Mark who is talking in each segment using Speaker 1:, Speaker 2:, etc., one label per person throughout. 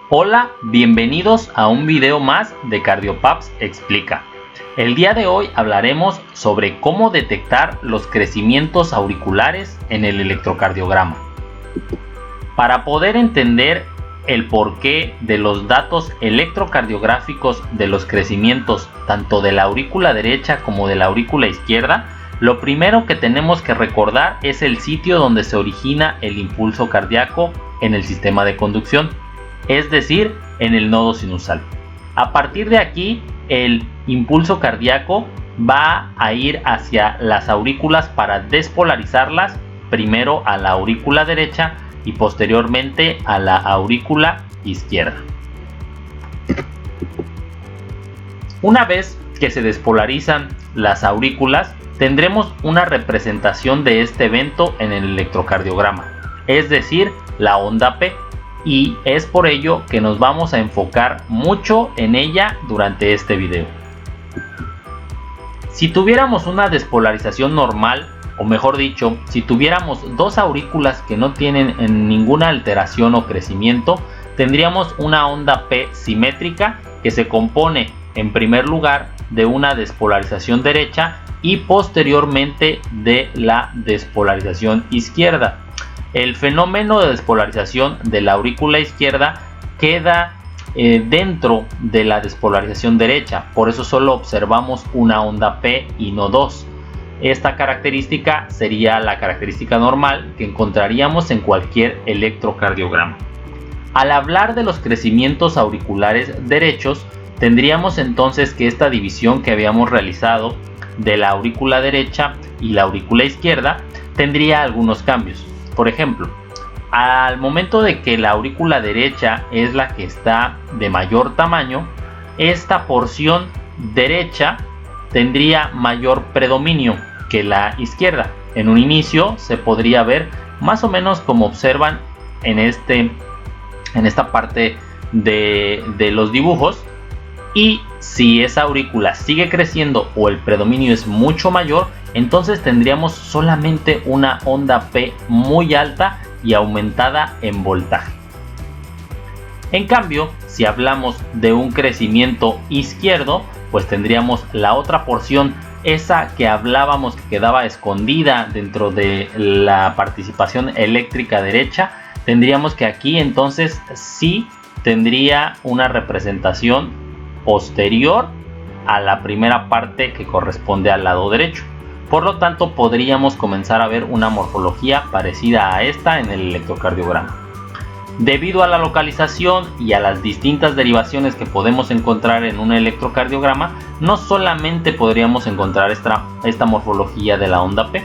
Speaker 1: Hola, bienvenidos a un video más de CardioPaps Explica. El día de hoy hablaremos sobre cómo detectar los crecimientos auriculares en el electrocardiograma. Para poder entender el porqué de los datos electrocardiográficos de los crecimientos tanto de la aurícula derecha como de la aurícula izquierda, lo primero que tenemos que recordar es el sitio donde se origina el impulso cardíaco en el sistema de conducción, es decir, en el nodo sinusal. A partir de aquí, el impulso cardíaco va a ir hacia las aurículas para despolarizarlas, primero a la aurícula derecha y posteriormente a la aurícula izquierda. Una vez que se despolarizan las aurículas, tendremos una representación de este evento en el electrocardiograma, es decir, la onda P, y es por ello que nos vamos a enfocar mucho en ella durante este video. Si tuviéramos una despolarización normal, o mejor dicho, si tuviéramos dos aurículas que no tienen ninguna alteración o crecimiento, tendríamos una onda P simétrica que se compone en primer lugar de una despolarización derecha y posteriormente de la despolarización izquierda. El fenómeno de despolarización de la aurícula izquierda queda dentro de la despolarización derecha, por eso solo observamos una onda P y no dos. Esta característica sería la característica normal que encontraríamos en cualquier electrocardiograma. Al hablar de los crecimientos auriculares derechos, tendríamos entonces que esta división que habíamos realizado de la aurícula derecha y la aurícula izquierda tendría algunos cambios. Por ejemplo, al momento de que la aurícula derecha es la que está de mayor tamaño, esta porción derecha tendría mayor predominio que la izquierda. En un inicio se podría ver más o menos como observan en esta parte de los dibujos, y si esa aurícula sigue creciendo o el predominio es mucho mayor, entonces tendríamos solamente una onda P muy alta y aumentada en voltaje. En cambio, si hablamos de un crecimiento izquierdo, pues tendríamos la otra porción, esa que hablábamos que quedaba escondida dentro de la participación eléctrica derecha, tendríamos que aquí entonces sí tendría una representación posterior a la primera parte que corresponde al lado derecho. Por lo tanto, podríamos comenzar a ver una morfología parecida a esta en el electrocardiograma. Debido a la localización y a las distintas derivaciones que podemos encontrar en un electrocardiograma, no solamente podríamos encontrar esta morfología de la onda P,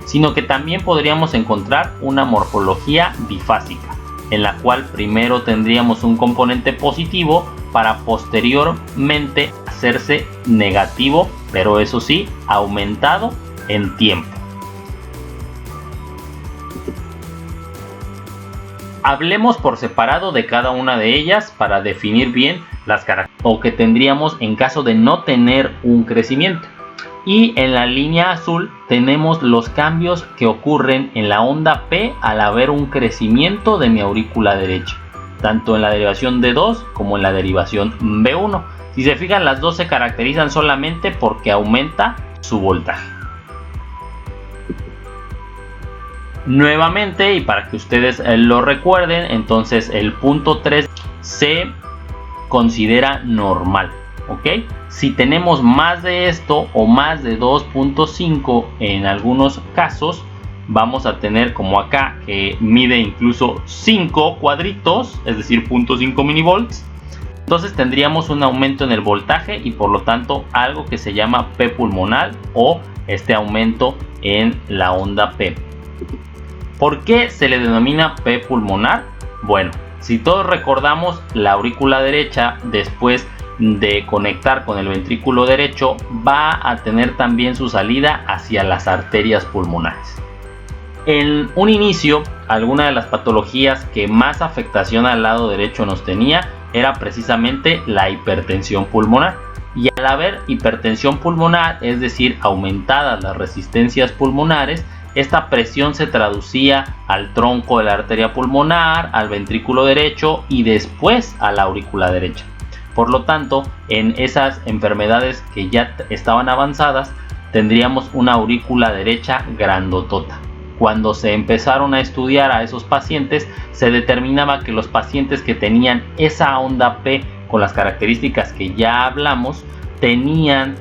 Speaker 1: sino que también podríamos encontrar una morfología bifásica, en la cual primero tendríamos un componente positivo para posteriormente hacerse negativo, pero eso sí, aumentado en tiempo. Hablemos por separado de cada una de ellas para definir bien las características o que tendríamos en caso de no tener un crecimiento. Y en la línea azul tenemos los cambios que ocurren en la onda P al haber un crecimiento de mi aurícula derecha, tanto en la derivación D2 como en la derivación B1. Si se fijan, las dos se caracterizan solamente porque aumenta su voltaje. Nuevamente, y para que ustedes lo recuerden, entonces el punto 3 se considera normal, ¿ok? Si tenemos más de esto o más de 2.5 en algunos casos, vamos a tener como acá que mide incluso 5 cuadritos, es decir, 0.5 milivolts. Entonces tendríamos un aumento en el voltaje y por lo tanto algo que se llama P pulmonar o este aumento en la onda P. ¿Por qué se le denomina P pulmonar? Bueno, si todos recordamos, la aurícula derecha después de conectar con el ventrículo derecho va a tener también su salida hacia las arterias pulmonares. En un inicio, alguna de las patologías que más afectación al lado derecho nos tenía era precisamente la hipertensión pulmonar. Y al haber hipertensión pulmonar, es decir, aumentadas las resistencias pulmonares, esta presión se traducía al tronco de la arteria pulmonar, al ventrículo derecho y después a la aurícula derecha. Por lo tanto, en esas enfermedades que ya estaban avanzadas, tendríamos una aurícula derecha grandotota. Cuando se empezaron a estudiar a esos pacientes, se determinaba que los pacientes que tenían esa onda P con las características que ya hablamos, tenían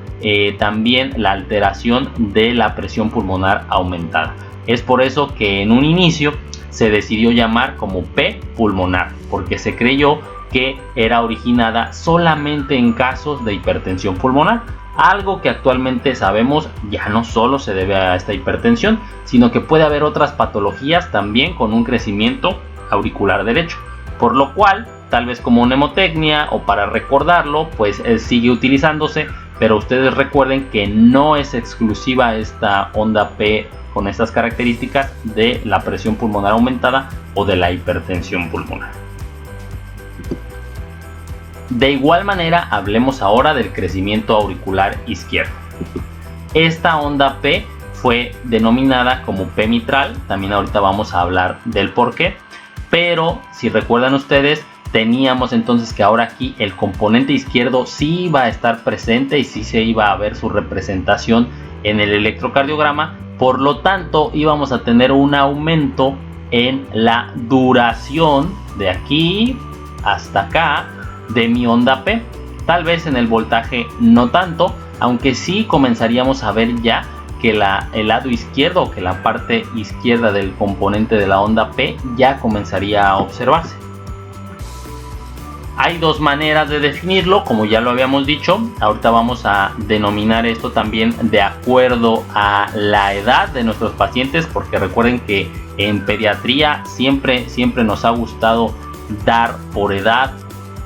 Speaker 1: también la alteración de la presión pulmonar aumentada. Es por eso que en un inicio se decidió llamar como P pulmonar, porque se creyó que era originada solamente en casos de hipertensión pulmonar, algo que actualmente sabemos ya no solo se debe a esta hipertensión, sino que puede haber otras patologías también con un crecimiento auricular derecho, por lo cual tal vez como mnemotecnia o para recordarlo pues sigue utilizándose, pero ustedes recuerden que no es exclusiva esta onda P con estas características de la presión pulmonar aumentada o de la hipertensión pulmonar. De igual manera, hablemos ahora del crecimiento auricular izquierdo. Esta onda P fue denominada como P mitral, también ahorita vamos a hablar del por qué, pero si recuerdan ustedes, teníamos entonces que ahora aquí el componente izquierdo sí iba a estar presente y sí se iba a ver su representación en el electrocardiograma, por lo tanto íbamos a tener un aumento en la duración de aquí hasta acá de mi onda P. Tal vez en el voltaje no tanto, aunque sí comenzaríamos a ver ya que el lado izquierdo o que la parte izquierda del componente de la onda P ya comenzaría a observarse. Hay dos maneras de definirlo, como ya lo habíamos dicho. Ahorita vamos a denominar esto también de acuerdo a la edad de nuestros pacientes, porque recuerden que en pediatría siempre nos ha gustado dar por edad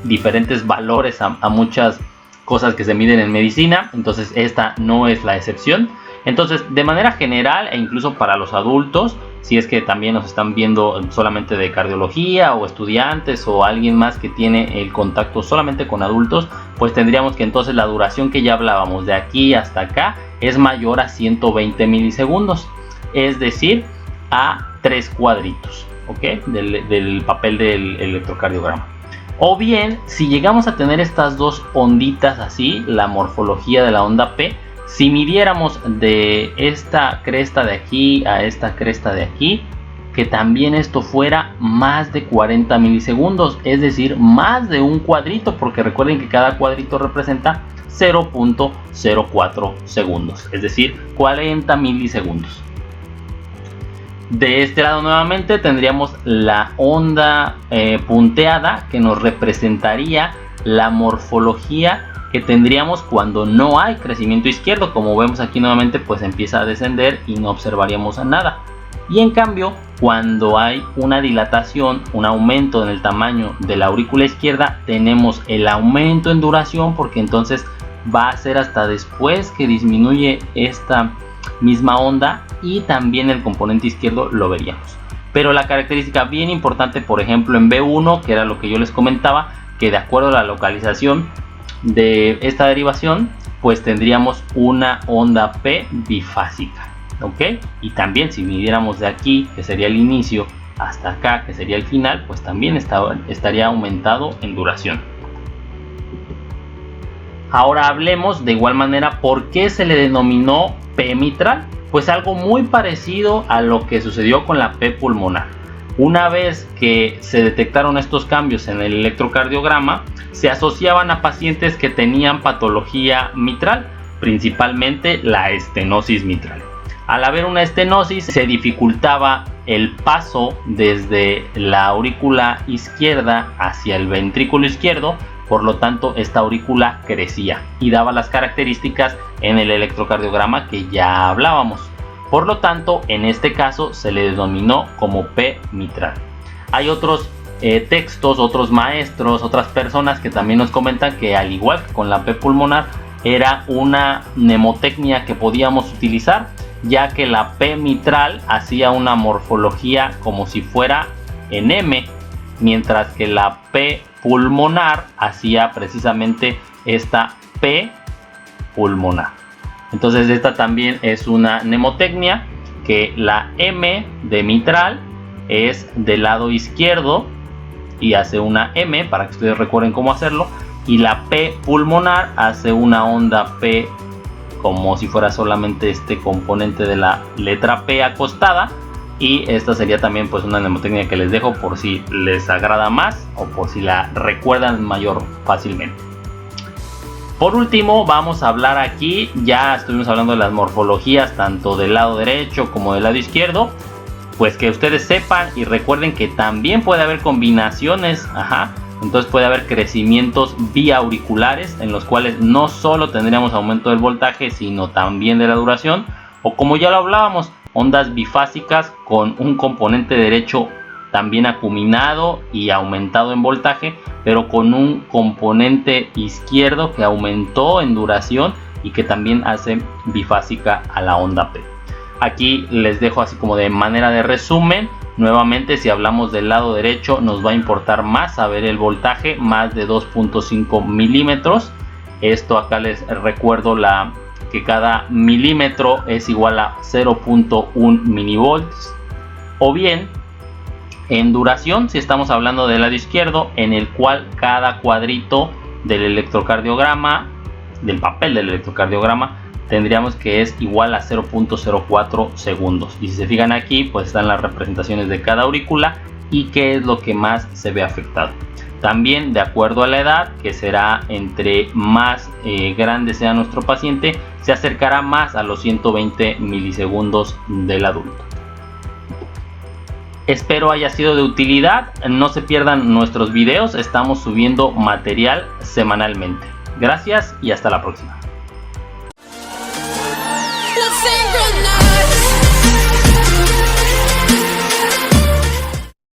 Speaker 1: diferentes valores a muchas cosas que se miden en medicina, entonces esta no es la excepción. Entonces, de manera general e incluso para los adultos, si es que también nos están viendo solamente de cardiología o estudiantes o alguien más que tiene el contacto solamente con adultos, pues tendríamos que entonces la duración que ya hablábamos de aquí hasta acá es mayor a 120 milisegundos, es decir, a 3 cuadritos, ¿ok? Del papel del electrocardiograma. O bien, si llegamos a tener estas dos onditas así, la morfología de la onda P, si midiéramos de esta cresta de aquí a esta cresta de aquí, que también esto fuera más de 40 milisegundos, es decir, más de un cuadrito, porque recuerden que cada cuadrito representa 0.04 segundos, es decir, 40 milisegundos. De este lado nuevamente tendríamos la onda punteada, que nos representaría la morfología que tendríamos cuando no hay crecimiento izquierdo. Como vemos aquí nuevamente, pues empieza a descender y no observaríamos nada. Y en cambio, cuando hay una dilatación, un aumento en el tamaño de la aurícula izquierda, tenemos el aumento en duración, porque entonces va a ser hasta después que disminuye esta misma onda, y también el componente izquierdo lo veríamos. Pero la característica bien importante, por ejemplo en B1, que era lo que yo les comentaba, que de acuerdo a la localización de esta derivación, pues tendríamos una onda P bifásica, ¿ok? Y también si midiéramos de aquí, que sería el inicio, hasta acá, que sería el final, pues también estaría aumentado en duración. Ahora hablemos de igual manera por qué se le denominó P mitral. Pues algo muy parecido a lo que sucedió con la P pulmonar. Una vez que se detectaron estos cambios en el electrocardiograma, se asociaban a pacientes que tenían patología mitral, principalmente la estenosis mitral. Al haber una estenosis, se dificultaba el paso desde la aurícula izquierda hacia el ventrículo izquierdo, por lo tanto esta aurícula crecía y daba las características en el electrocardiograma que ya hablábamos. Por lo tanto, en este caso se le denominó como P mitral. Hay otros textos, otros maestros, otras personas que también nos comentan que al igual que con la P pulmonar, era una mnemotecnia que podíamos utilizar, ya que la P mitral hacía una morfología como si fuera en M, mientras que la P pulmonar hacía precisamente esta P pulmonar. Entonces esta también es una mnemotecnia que la M de mitral es del lado izquierdo y hace una M para que ustedes recuerden cómo hacerlo, y la P pulmonar hace una onda P como si fuera solamente este componente de la letra P acostada. Y esta sería también pues una mnemotecnia que les dejo por si les agrada más o por si la recuerdan mayor fácilmente. Por último, vamos a hablar aquí, ya estuvimos hablando de las morfologías tanto del lado derecho como del lado izquierdo, pues que ustedes sepan y recuerden que también puede haber combinaciones, entonces puede haber crecimientos biauriculares en los cuales no solo tendríamos aumento del voltaje, sino también de la duración, o como ya lo hablábamos, ondas bifásicas con un componente derecho también acuminado y aumentado en voltaje, pero con un componente izquierdo que aumentó en duración y que también hace bifásica a la onda P. Aquí les dejo así como de manera de resumen. Nuevamente, si hablamos del lado derecho, nos va a importar más saber el voltaje, más de 2.5 milímetros. Esto acá les recuerdo que cada milímetro es igual a 0.1 milivolts. O bien, en duración, si estamos hablando del lado izquierdo, en el cual cada cuadrito del electrocardiograma, del papel del electrocardiograma, tendríamos que es igual a 0.04 segundos. Y si se fijan aquí, pues están las representaciones de cada aurícula y qué es lo que más se ve afectado. También de acuerdo a la edad, que será entre más grande sea nuestro paciente, se acercará más a los 120 milisegundos del adulto. Espero haya sido de utilidad. No se pierdan nuestros videos, estamos subiendo material semanalmente. Gracias y hasta la próxima.